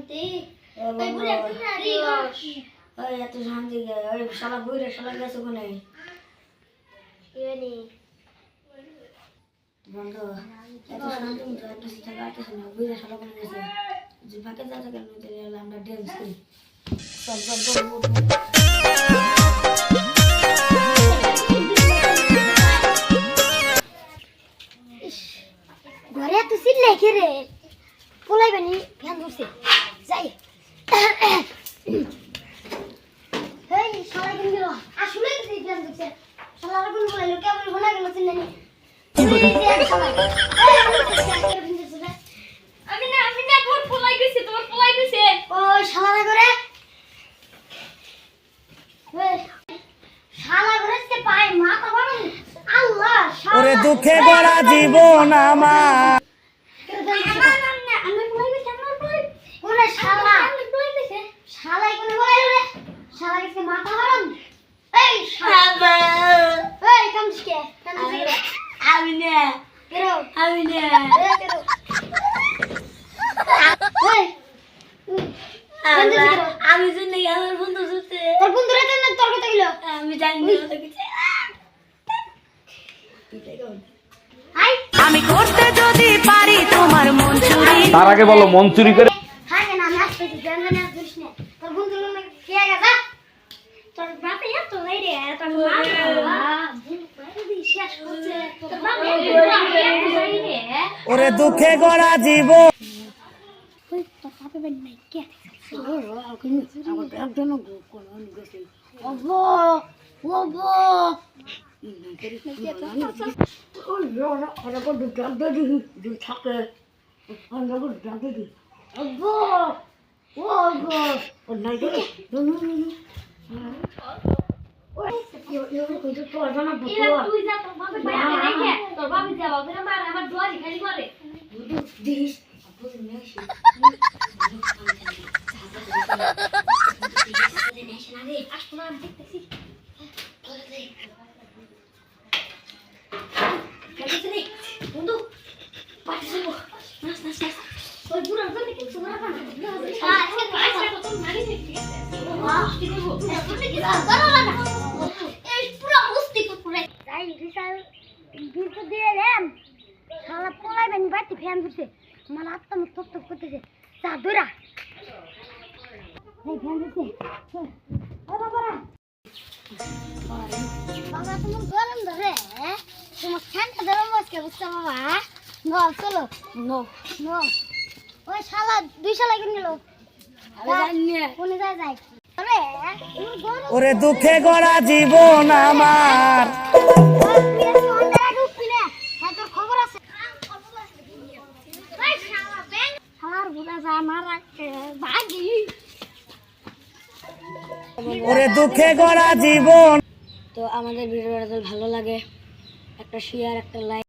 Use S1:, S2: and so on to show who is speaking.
S1: শান্তি ওই বুড়া তুই ওই এত শান্তি গে ওই শালা বুড়া শালা গেছে কোনে ইনি বন্ধু এত শান্তি তো একটা সিটা কাটতেছ না বুড়া শালা কোনে গেছে যে ফাঁকে যা থাকে না তাহলে আমরা ড্যান্স করি সব ঘরে তো সিলে কে রে পোলাইবানি ফ্যান ধরছে যাই হেই শালা কোন গেল আসলে কি ফ্যান ধরছে শালা কোন বলাইলো কেবল গোনা গেল চিন্নানি আমি না তোর পোলাই গেছে ও শালা করে শালা করে সে পায় মাথা বাড়ি আল্লাহ
S2: ওরে দুঃখে গড়া জীবন আমার
S1: আমি জানি আমার বন্ধু জুতে তোর বন্ধুরা কেন তোর কথা গেল আমি জানি না
S2: আমি করতে যদি পারি তোমার মন চুরি তার আগে বলো মন চুরি করে
S1: হ্যাঁ না আমি আসতেছি জানি না বুঝছ না তোর বন্ধু লোক কে গেছে তোর বাপে এত নাই রে তোর মা শেষ হচ্ছে তোর বাপে
S2: ওরে দুঃখে গড়া জীবন
S1: ওই তোর বাপে বেন নাই কে আমার একজন কোন গেছে ওগো ওগো ওই না ওরা কত ডাক্তার দি থাকে আমরা কত ডাক্তার দি ওগো ওগো ও নাই রে ওই ইও কই তো জানা বুঝো তুই যা তোর বাপে বাইরে রেখে তোর বাপে যাও ওরে মার আমার দুয়ারি খালি করে দিস বুঝ নেছি আমার আত্মা তপ তপ করতেছে চা দৌড়া ফ্যান দিচ্ছে বাবা তোমার গরম ধরে তোমার ঠান্ডা ধরে মস্কে বুঝছো বাবা নো চলো নো নো ওই শালা দুই শালা কিনে নিল কোনে যায় যায়
S2: ওরে দুঃখে গড়া জীবন আমার
S1: খবর আছে
S2: ওরে দুঃখে গড়া জীবন
S1: তো আমাদের ভিডিওটা ভালো লাগে একটা শেয়ার একটা লাইক